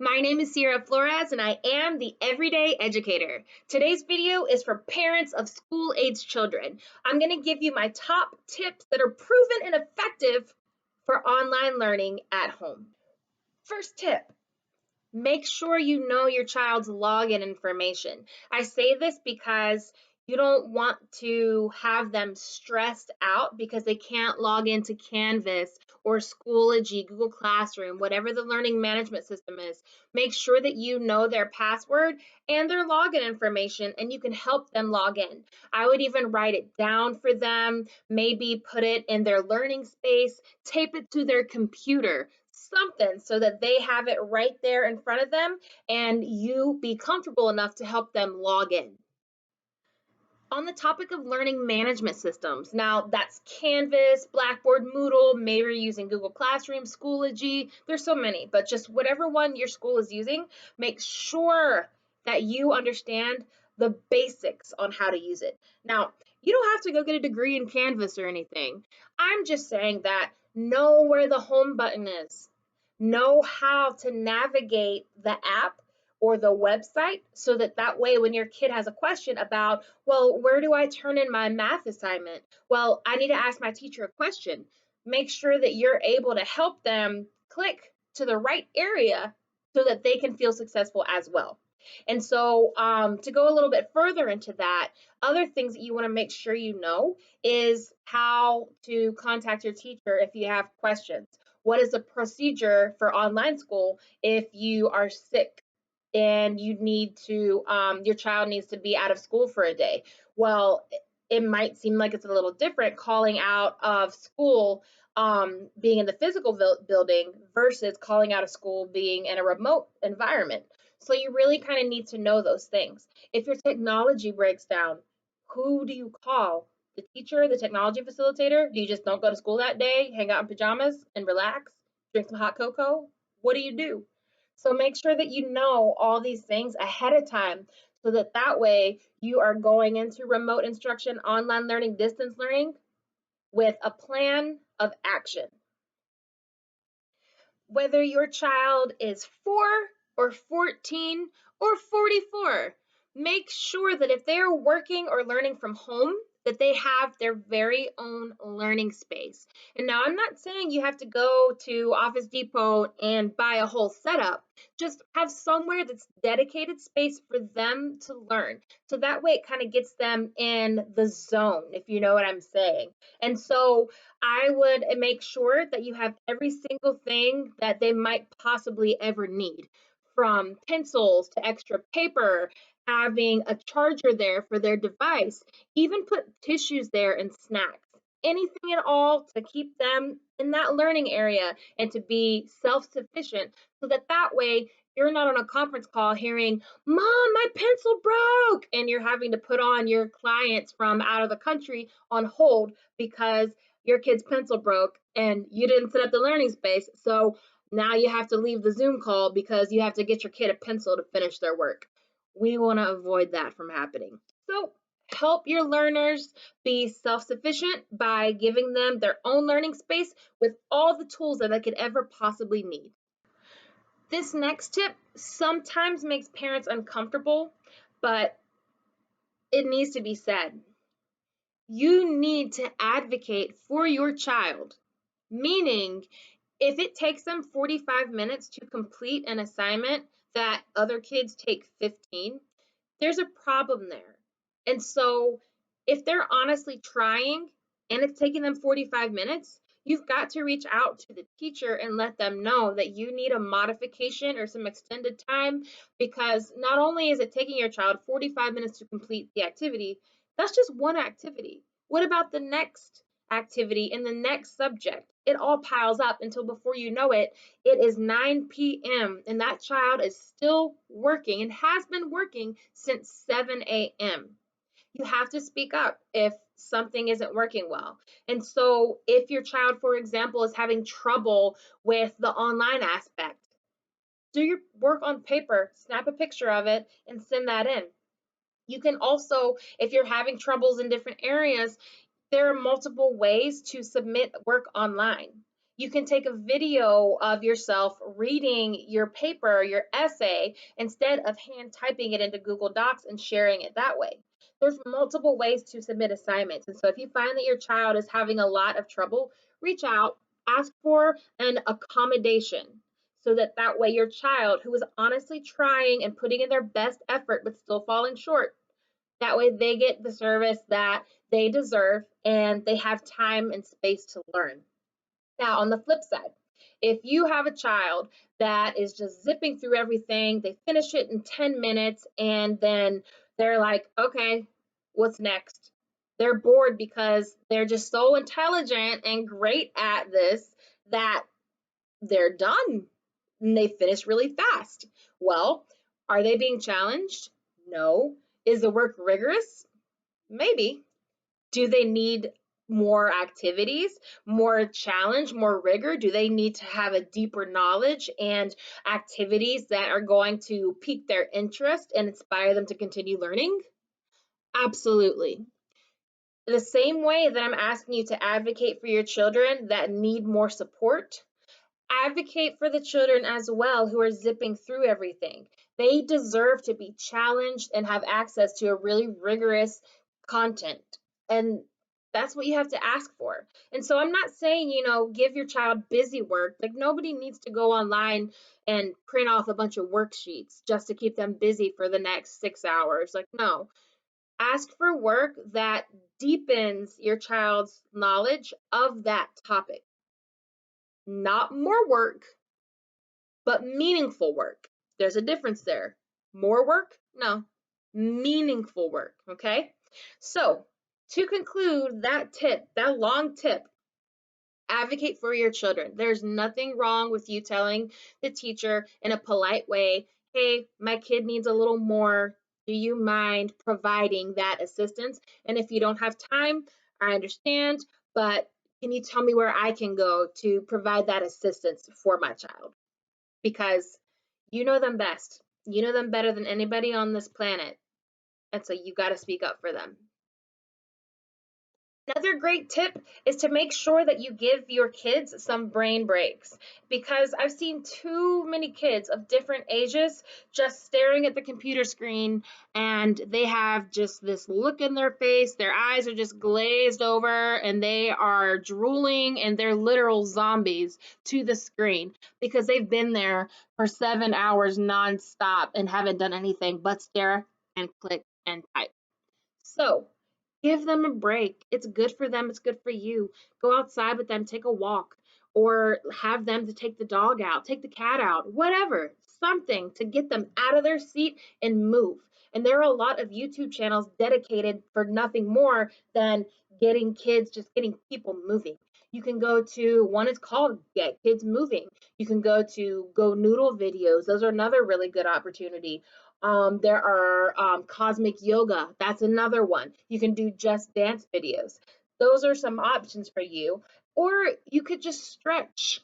My name is Sierra Flores and I am the Everyday Educator. Today's video is for parents of school-age children. I'm going to give you my top tips that are proven and effective for online learning at home. First tip, make sure you know your child's login information. I say this because you don't want to have them stressed out because they can't log into Canvas or Schoology, Google Classroom, whatever the learning management system is. Make sure that you know their password and their login information and you can help them log in. I would even write it down for them, maybe put it in their learning space, tape it to their computer, something so that they have it right there in front of them and you be comfortable enough to help them log in. On the topic of learning management systems, now that's Canvas, Blackboard, Moodle, maybe you're using Google Classroom, Schoology, there's so many, but just whatever one your school is using, make sure that you understand the basics on how to use it. Now, you don't have to go get a degree in Canvas or anything. I'm just saying that know where the home button is, know how to navigate the app or the website so that way when your kid has a question about, well, where do I turn in my math assignment? Well, I need to ask my teacher a question. Make sure that you're able to help them click to the right area so that they can feel successful as well. And so to go a little bit further into that, other things that you want to make sure you know is how to contact your teacher if you have questions. What is the procedure for online school if you are sick and you need to your child needs to be out of school for a day? Well, it might seem like it's a little different calling out of school being in the physical building versus calling out of school being in a remote environment. So you really kind of need to know those things. If your technology breaks down, who do you call? The teacher, the technology facilitator? Do you just don't go to school that day, hang out in pajamas and relax, drink some hot cocoa? What do you do? So make sure that you know all these things ahead of time so that way you are going into remote instruction, online learning, distance learning with a plan of action. Whether your child is 4 or 14 or 44, make sure that if they are working or learning from home, that they have their very own learning space. And now I'm not saying you have to go to Office Depot and buy a whole setup. Just have somewhere that's dedicated space for them to learn. So that way it kind of gets them in the zone, if you know what I'm saying. And so I would make sure that you have every single thing that they might possibly ever need, from pencils to extra paper, having a charger there for their device, even put tissues there and snacks, anything at all to keep them in that learning area and to be self-sufficient so that way you're not on a conference call hearing, Mom, my pencil broke, and you're having to put on your clients from out of the country on hold because your kid's pencil broke and you didn't set up the learning space. So now you have to leave the Zoom call because you have to get your kid a pencil to finish their work. We want to avoid that from happening. So help your learners be self-sufficient by giving them their own learning space with all the tools that they could ever possibly need. This next tip sometimes makes parents uncomfortable, but it needs to be said. You need to advocate for your child, meaning if it takes them 45 minutes to complete an assignment that other kids take 15, there's a problem there. And so if they're honestly trying and it's taking them 45 minutes, you've got to reach out to the teacher and let them know that you need a modification or some extended time, because not only is it taking your child 45 minutes to complete the activity, that's just one activity. What about the next activity in the next subject? It all piles up until before you know it, it is 9 p.m. and that child is still working and has been working since 7 a.m. You have to speak up if something isn't working well. And so if your child, for example, is having trouble with the online aspect, do your work on paper, snap a picture of it, and send that in. You can also, if you're having troubles in different areas, there are multiple ways to submit work online. You can take a video of yourself reading your paper, your essay, instead of hand typing it into Google Docs and sharing it that way. There's multiple ways to submit assignments. And so if you find that your child is having a lot of trouble, reach out, ask for an accommodation so that that way your child who is honestly trying and putting in their best effort but still falling short, that way they get the service that they deserve and they have time and space to learn. Now, on the flip side, if you have a child that is just zipping through everything, they finish it in 10 minutes, and then they're like, okay, what's next? They're bored because they're just so intelligent and great at this that they're done and they finish really fast. Well, are they being challenged? No. Is the work rigorous? Maybe. Do they need more activities, more challenge, more rigor? Do they need to have a deeper knowledge and activities that are going to pique their interest and inspire them to continue learning? Absolutely. The same way that I'm asking you to advocate for your children that need more support, advocate for the children as well who are zipping through everything. They deserve to be challenged and have access to a really rigorous content. And that's what you have to ask for. And so I'm not saying, give your child busy work. Like nobody needs to go online and print off a bunch of worksheets just to keep them busy for the next 6 hours. Like, no. Ask for work that deepens your child's knowledge of that topic. Not more work, but meaningful work. There's a difference there. More work? No. Meaningful work, okay? So, to conclude that tip, that long tip, advocate for your children. There's nothing wrong with you telling the teacher in a polite way, hey, my kid needs a little more. Do you mind providing that assistance? And if you don't have time, I understand, but can you tell me where I can go to provide that assistance for my child? Because you know them best. You know them better than anybody on this planet. And so you got to speak up for them. Another great tip is to make sure that you give your kids some brain breaks because I've seen too many kids of different ages just staring at the computer screen and they have just this look in their face. Their eyes are just glazed over and they are drooling and they're literal zombies to the screen because they've been there for 7 hours nonstop and haven't done anything but stare and click and type. So, give them a break. It's good for them, it's good for you. Go outside with them, take a walk, or have them to take the dog out, take the cat out, whatever. Something to get them out of their seat and move. And there are a lot of YouTube channels dedicated for nothing more than getting kids, just getting people moving. You can go to one is called Get Kids Moving. You can go to Go Noodle videos. Those are another really good opportunity. There are cosmic yoga. That's another one. You can do just dance videos. Those are some options for you. Or you could just stretch.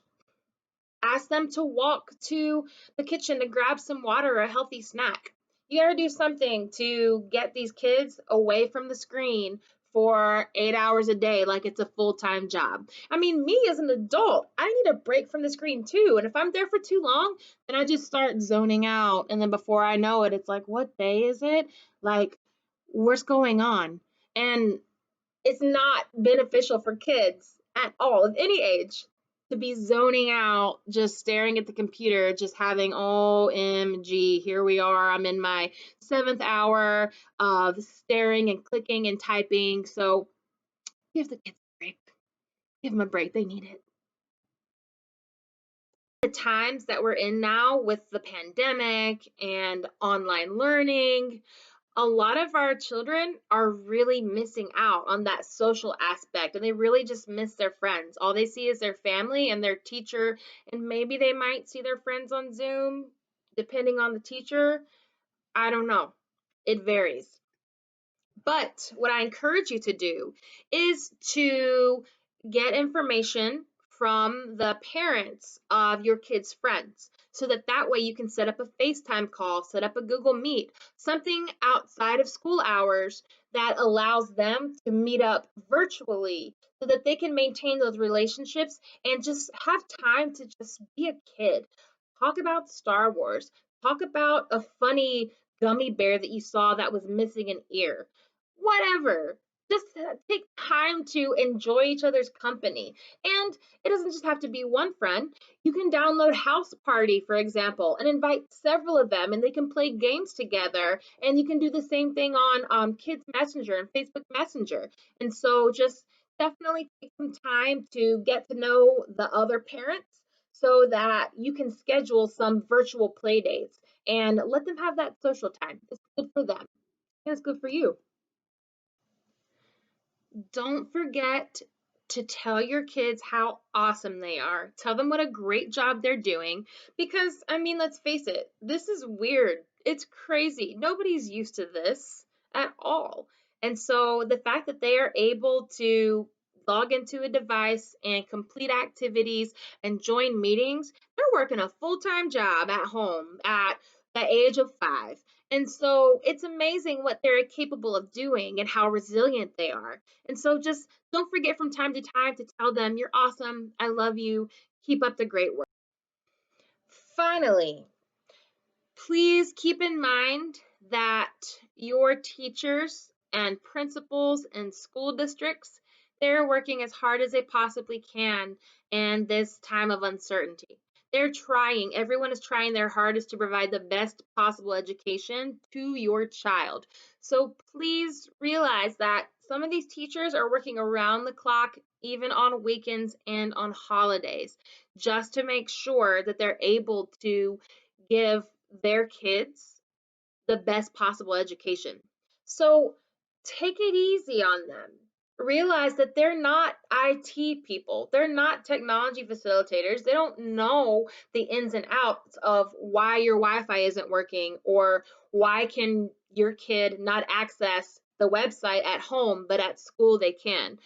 Ask them to walk to the kitchen to grab some water or a healthy snack. You got to do something to get these kids away from the screen for 8 hours a day like it's a full-time job. I mean, me as an adult, I need a break from the screen too. And if I'm there for too long, then I just start zoning out. And then before I know it, it's like, what day is it? Like, what's going on? And it's not beneficial for kids at all of any age to be zoning out, just staring at the computer, just having OMG, here we are. I'm in my 7th hour of staring and clicking and typing. So give the kids a break. Give them a break. They need it. The times that we're in now with the pandemic and online learning, a lot of our children are really missing out on that social aspect and they really just miss their friends. All they see is their family and their teacher, and maybe they might see their friends on Zoom, depending on the teacher. I don't know. It varies. But what I encourage you to do is to get information from the parents of your kids' friends. so that that way you can set up a FaceTime call, set up a Google Meet, something outside of school hours that allows them to meet up virtually so that they can maintain those relationships and just have time to just be a kid. Talk about Star Wars. Talk about a funny gummy bear that you saw that was missing an ear. Whatever. Just take time to enjoy each other's company. And it doesn't just have to be one friend. You can download House Party, for example, and invite several of them, and they can play games together. And you can do the same thing on Kids Messenger and Facebook Messenger. And so just definitely take some time to get to know the other parents so that you can schedule some virtual play dates and let them have that social time. It's good for them. And it's good for you. Don't forget to tell your kids how awesome they are. Tell them what a great job they're doing because, I mean, let's face it, this is weird. It's crazy. Nobody's used to this at all. And so the fact that they are able to log into a device and complete activities and join meetings, they're working a full-time job at home at the age of 5. And so it's amazing what they're capable of doing and how resilient they are. And so just don't forget from time to time to tell them, you're awesome, I love you, keep up the great work. Finally, please keep in mind that your teachers and principals and school districts, they're working as hard as they possibly can in this time of uncertainty. They're trying, everyone is trying their hardest to provide the best possible education to your child. So please realize that some of these teachers are working around the clock, even on weekends and on holidays, just to make sure that they're able to give their kids the best possible education. So take it easy on them. Realize that they're not IT people, they're not technology facilitators. They don't know the ins and outs of why your Wi-Fi isn't working or why can your kid not access the website at home but at school they can.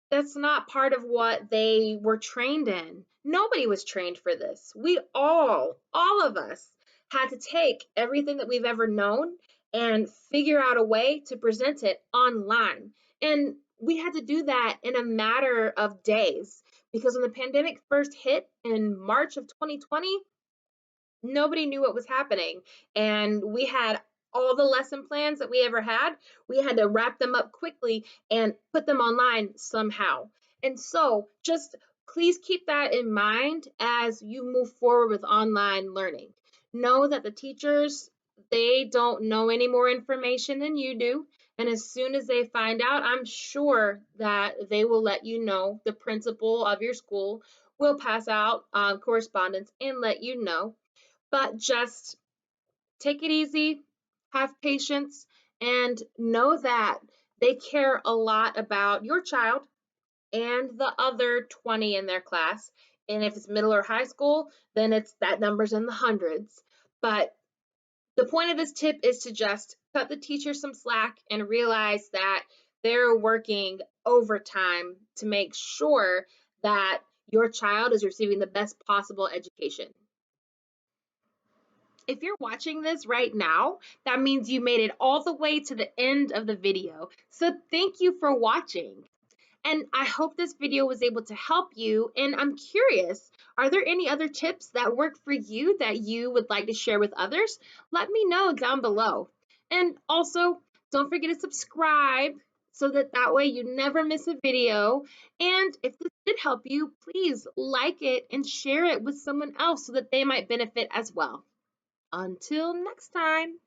That's not part of what they were trained in. Nobody was trained for this. We all of us, had to take everything that we've ever known and figure out a way to present it online. And we had to do that in a matter of days because when the pandemic first hit in March of 2020, nobody knew what was happening. And we had all the lesson plans that we ever had. We had to wrap them up quickly and put them online somehow. And so just please keep that in mind as you move forward with online learning. Know that the teachers, they don't know any more information than you do. And as soon as they find out, I'm sure that they will let you know. The principal of your school will pass out correspondence and let you know, but just take it easy, have patience, and know that they care a lot about your child and the other 20 in their class. And if it's middle or high school, then it's that number's in the hundreds. But the point of this tip is to just cut the teacher some slack and realize that they're working overtime to make sure that your child is receiving the best possible education. If you're watching this right now, that means you made it all the way to the end of the video. So thank you for watching. And I hope this video was able to help you. And I'm curious, are there any other tips that work for you that you would like to share with others? Let me know down below. And also, don't forget to subscribe so that that way you never miss a video. And if this did help you, please like it and share it with someone else so that they might benefit as well. Until next time.